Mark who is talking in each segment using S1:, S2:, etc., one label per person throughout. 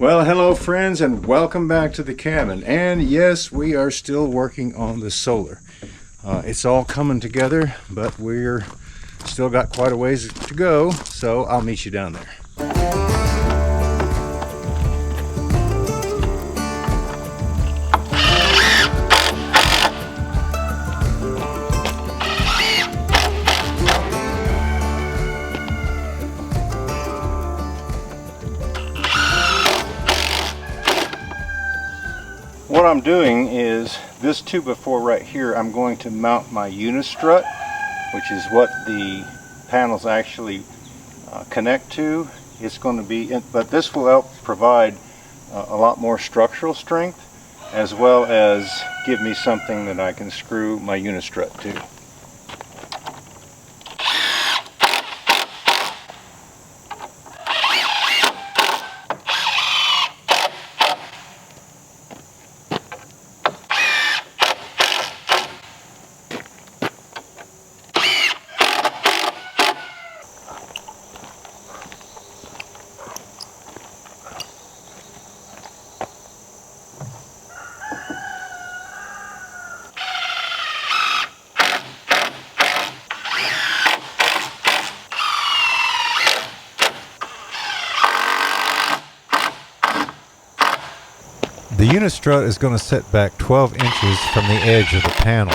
S1: Well, hello friends, and welcome back to the cabin. And yes, we are still working on the solar. It's all coming together, but we're still got quite a ways to go, so I'll meet you down there. What I'm doing is this 2x4 right here, I'm going to mount my unistrut, which is what the panels actually connect to. It's going to be, but this will help provide a lot more structural strength, as well as give me something that I can screw my unistrut to. The unistrut is going to set back 12 inches from the edge of the panel.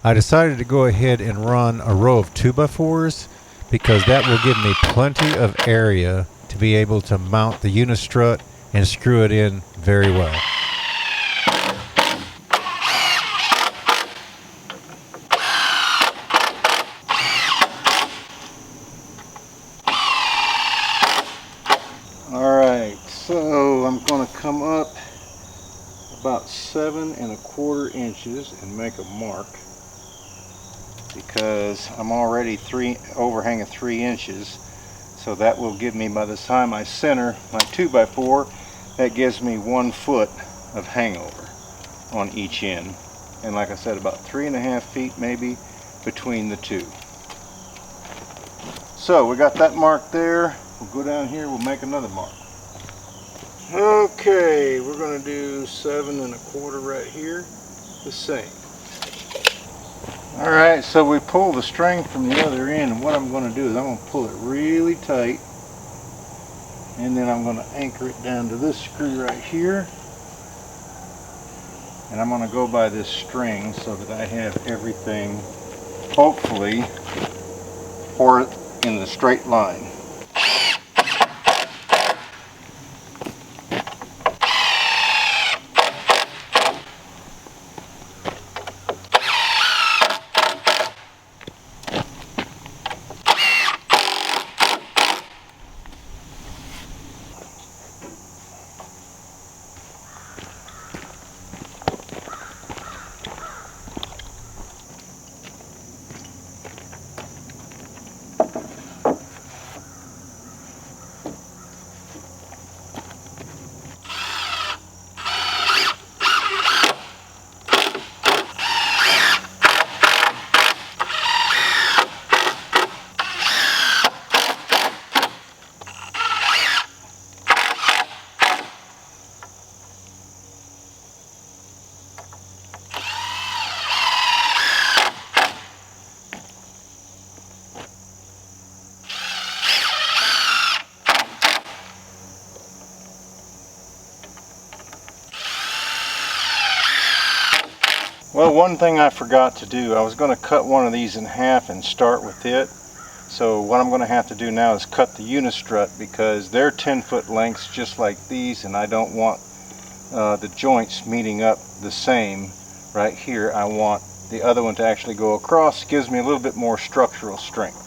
S1: I decided to go ahead and run a row of 2x4s because that will give me plenty of area to be able to mount the unistrut and screw it in very well. Alright, so I'm going to come up about 7 1/4 inches and make a mark, because I'm already overhang of 3 inches, so that will give me, by the time I center my 2x4, that gives me 1 foot of hangover on each end, and like I said, about 3.5 feet maybe between the two. So we got that mark there. We'll go down here, we'll make another mark. Okay, we're going to do 7 1/4 right here, the same. Alright, so we pull the string from the other end, and what I'm going to do is I'm going to pull it really tight, and then I'm going to anchor it down to this screw right here, and I'm going to go by this string so that I have everything, hopefully, in the straight line. Well, one thing I forgot to do, I was going to cut one of these in half and start with it. So what I'm going to have to do now is cut the unistrut, because they're 10-foot lengths just like these, and I don't want the joints meeting up the same right here. I want the other one to actually go across. It gives me a little bit more structural strength.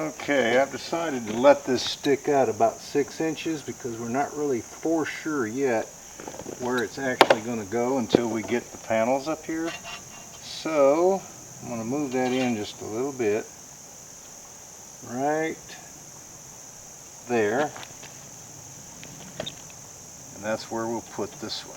S1: Okay, I've decided to let this stick out about 6 inches because we're not really for sure yet where it's actually going to go until we get the panels up here. So I'm going to move that in just a little bit, right there, and that's where we'll put this one.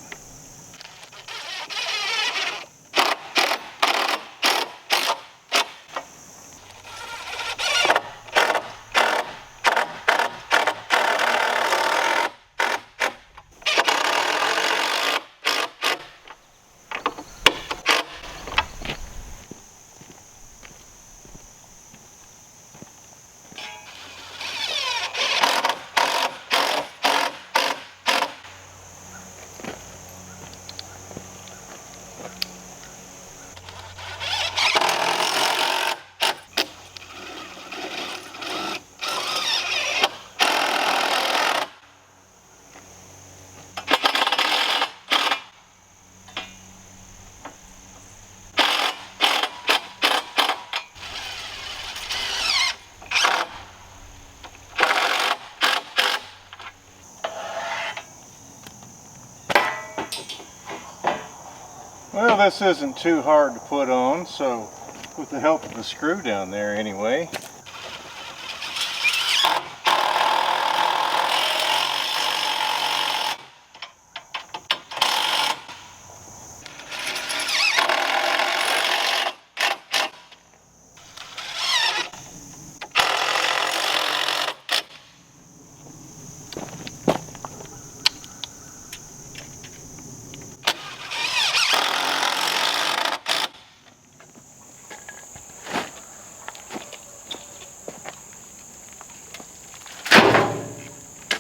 S1: Well, this isn't too hard to put on, so with the help of the screw down there anyway.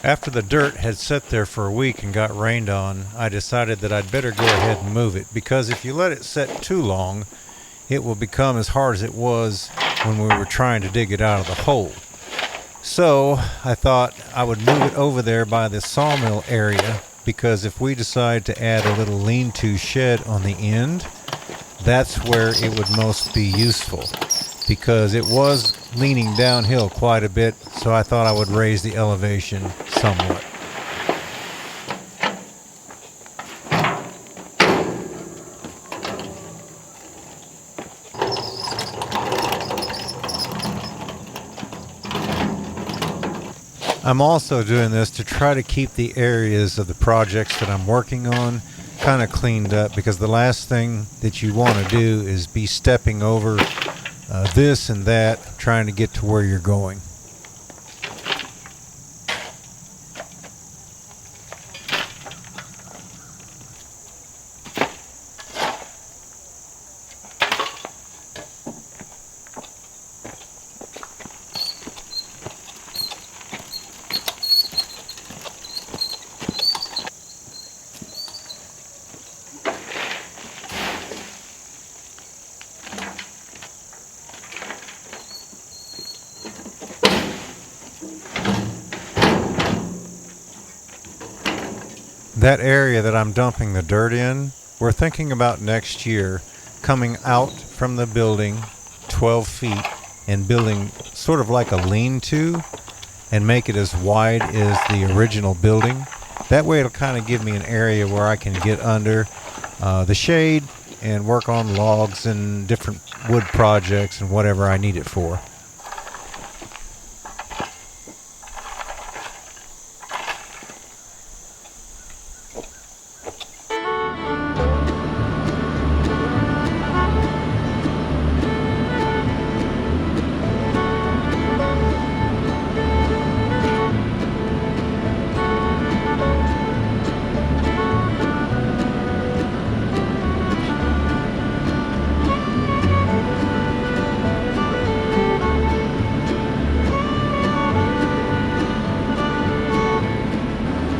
S2: After the dirt had sat there for a week and got rained on, I decided that I'd better go ahead and move it, because if you let it set too long, it will become as hard as it was when we were trying to dig it out of the hole. So I thought I would move it over there by the sawmill area, because if we decide to add a little lean-to shed on the end, that's where it would most be useful, because it was leaning downhill quite a bit, so I thought I would raise the elevation somewhat. I'm also doing this to try to keep the areas of the projects that I'm working on kind of cleaned up, because the last thing that you want to do is be stepping over this and that, trying to get to where you're going. That area that I'm dumping the dirt in, we're thinking about next year coming out from the building 12 feet and building sort of like a lean-to and make it as wide as the original building. That way it'll kind of give me an area where I can get under the shade and work on logs and different wood projects and whatever I need it for.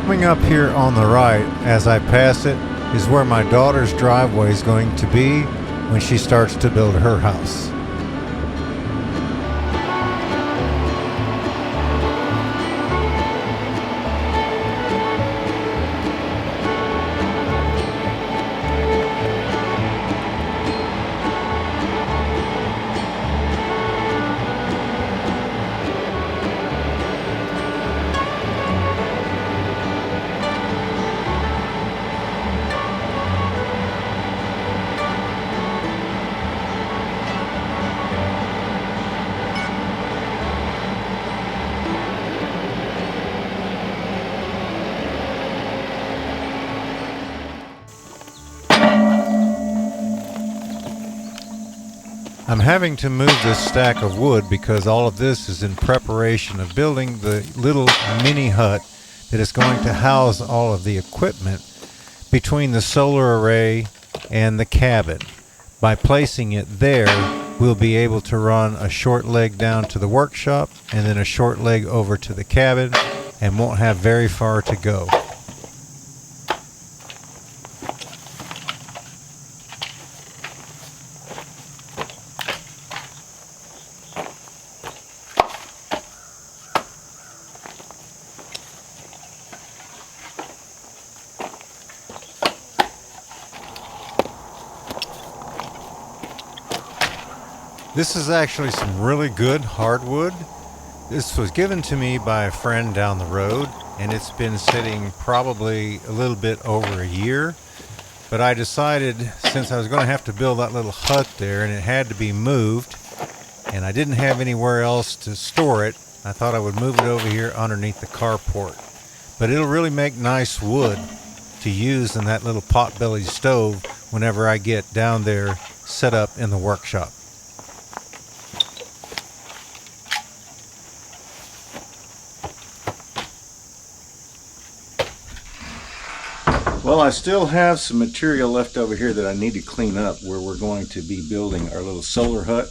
S2: Coming up here on the right as I pass it is where my daughter's driveway is going to be when she starts to build her house. I'm having to move this stack of wood because all of this is in preparation of building the little mini hut that is going to house all of the equipment between the solar array and the cabin. By placing it there, we'll be able to run a short leg down to the workshop and then a short leg over to the cabin and won't have very far to go. This is actually some really good hardwood. This was given to me by a friend down the road, and it's been sitting probably a little bit over a year. But I decided, since I was going to have to build that little hut there and it had to be moved, and I didn't have anywhere else to store it, I thought I would move it over here underneath the carport. But it'll really make nice wood to use in that little pot-bellied stove whenever I get down there set up in the workshop.
S1: Well, I still have some material left over here that I need to clean up where we're going to be building our little solar hut.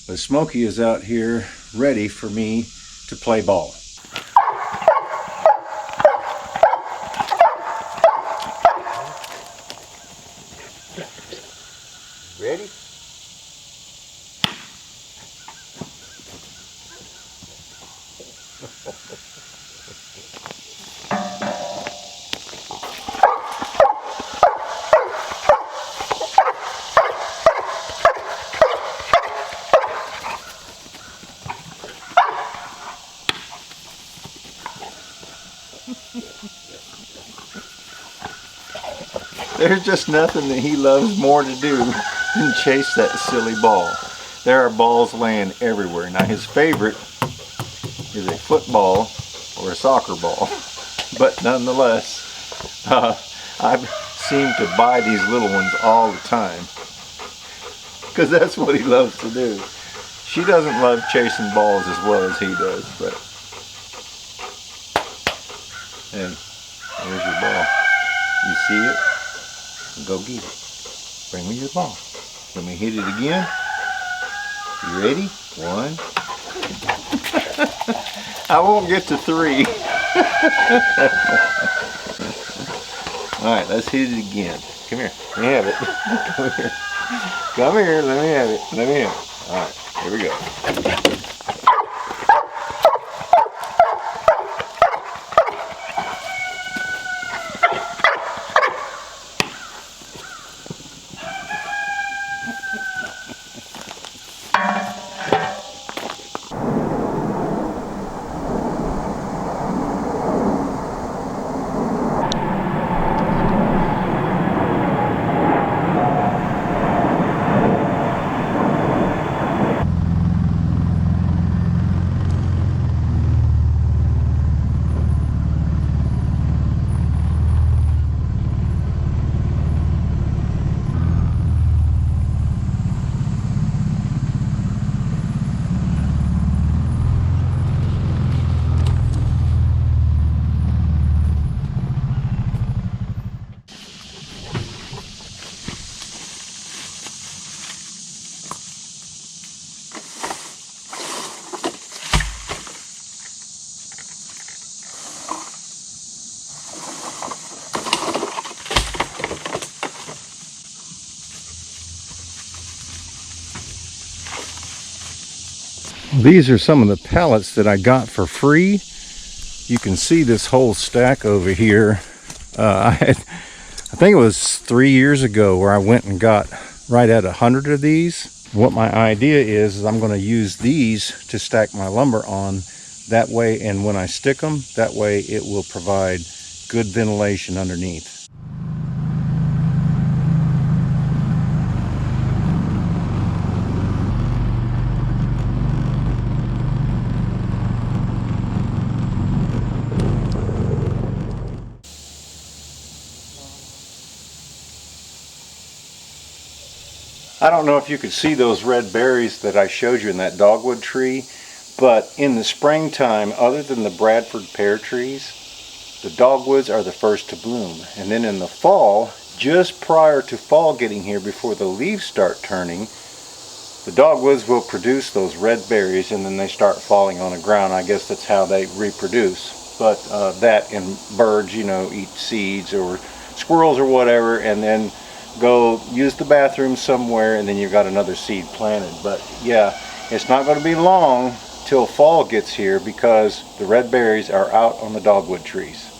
S1: But Smoky is out here ready for me to play ball. Ready? There's just nothing that he loves more to do than chase that silly ball. There are balls laying everywhere. Now his favorite is a football or a soccer ball, but nonetheless, I seem to buy these little ones all the time because that's what he loves to do. She doesn't love chasing balls as well as he does, but and there's your ball. You see it? Go get it. Bring me your ball. Let me hit it again. You ready? 1. I won't get to 3. Alright, let's hit it again. Come here. Let me have it. Come here. Come here. Let me have it. Let me have it. Alright, here we go. These are some of the pallets that I got for free. You can see this whole stack over here. I think it was 3 years ago where I went and got right at 100 of these. What my idea is I'm going to use these to stack my lumber on. That way, and when I stick them, that way it will provide good ventilation underneath. I don't know if you could see those red berries that I showed you in that dogwood tree, but in the springtime, other than the Bradford pear trees, the dogwoods are the first to bloom. And then in the fall, just prior to fall getting here, before the leaves start turning, the dogwoods will produce those red berries, and then they start falling on the ground. I guess that's how they reproduce. But that and birds, you know, eat seeds, or squirrels or whatever, and then go use the bathroom somewhere, and then you've got another seed planted. But yeah, it's not going to be long till fall gets here, because the red berries are out on the dogwood trees.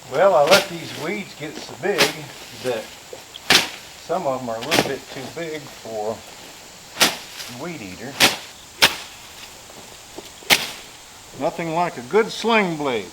S1: Well, I let these weeds get so big that some of them are a little bit too big for a weed eater. Nothing like a good sling blade.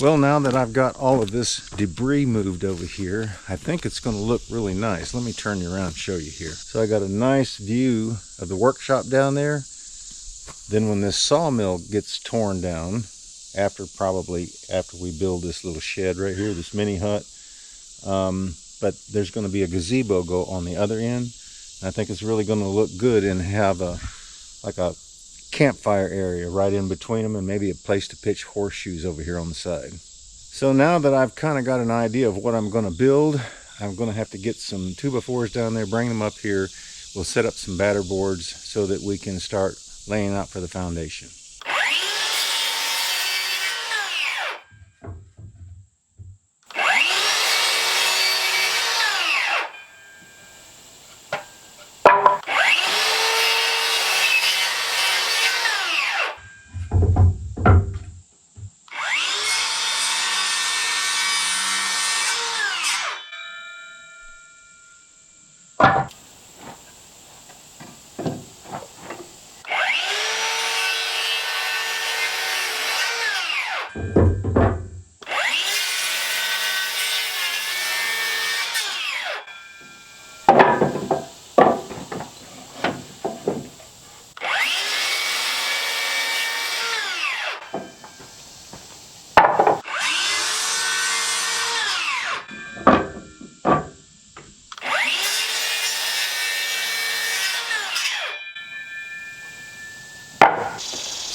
S1: Well, now that I've got all of this debris moved over here, I think it's going to look really nice. Let me turn you around and show you here. So I got a nice view of the workshop down there. Then when this sawmill gets torn down, probably after we build this little shed right here, this mini hut, but there's going to be a gazebo go on the other end. I think it's really going to look good and have like a campfire area right in between them, and maybe a place to pitch horseshoes over here on the side. So now that I've kind of got an idea of what I'm going to build, I'm going to have to get some 2x4s down there, bring them up here. We'll set up some batter boards so that we can start laying out for the foundation.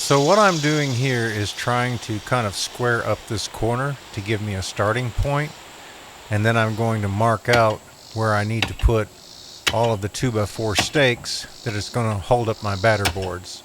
S2: So what I'm doing here is trying to kind of square up this corner to give me a starting point, and then I'm going to mark out where I need to put all of the 2x4 stakes that is going to hold up my batter boards.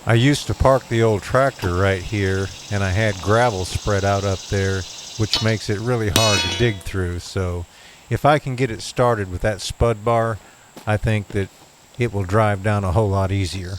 S2: I used to park the old tractor right here, and I had gravel spread out up there, which makes it really hard to dig through. So if I can get it started with that spud bar, I think that it will drive down a whole lot easier.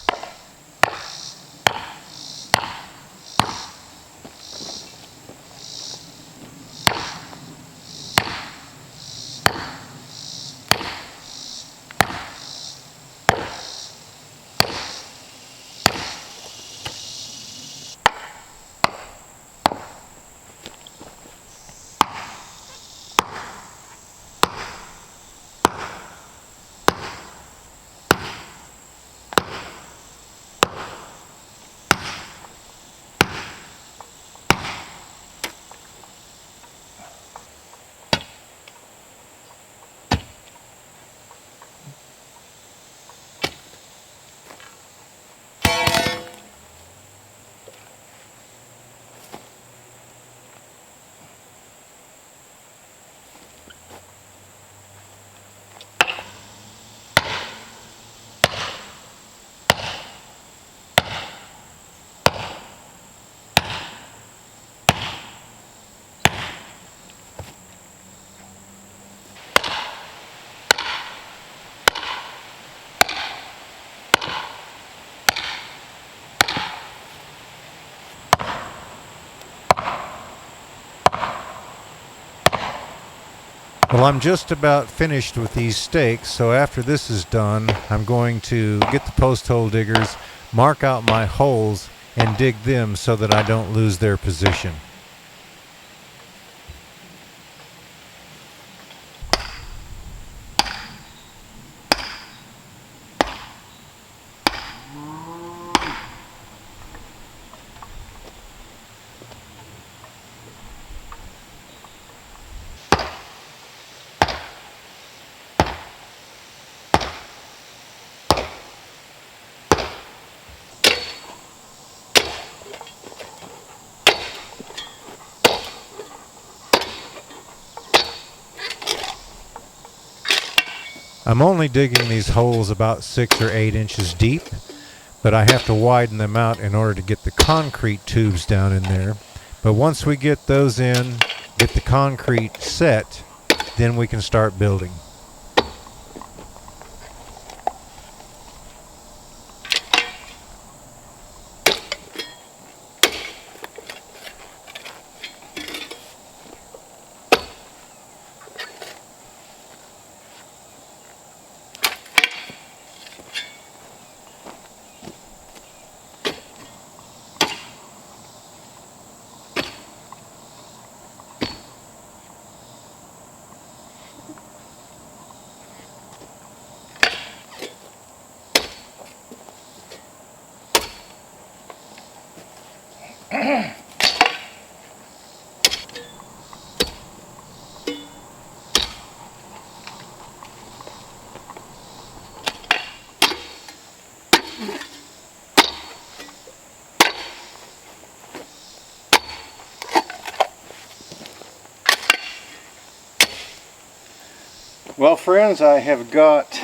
S2: Well, I'm just about finished with these stakes, so after this is done, I'm going to get the post hole diggers, mark out my holes, and dig them so that I don't lose their position. I'm only digging these holes about 6 or 8 inches deep, but I have to widen them out in order to get the concrete tubes down in there. But once we get those in, get the concrete set, then we can start building.
S1: Well, friends, I have got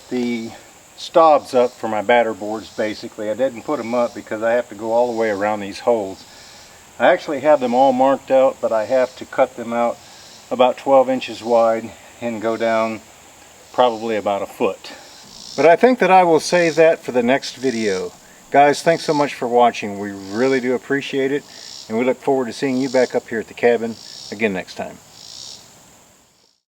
S1: the stobs up for my batter boards. Basically, I didn't put them up because I have to go all the way around these holes. I actually have them all marked out, but I have to cut them out about 12 inches wide and go down probably about a foot. But I think that I will save that for the next video. Guys, thanks so much for watching. We really do appreciate it, and we look forward to seeing you back up here at the cabin again next time.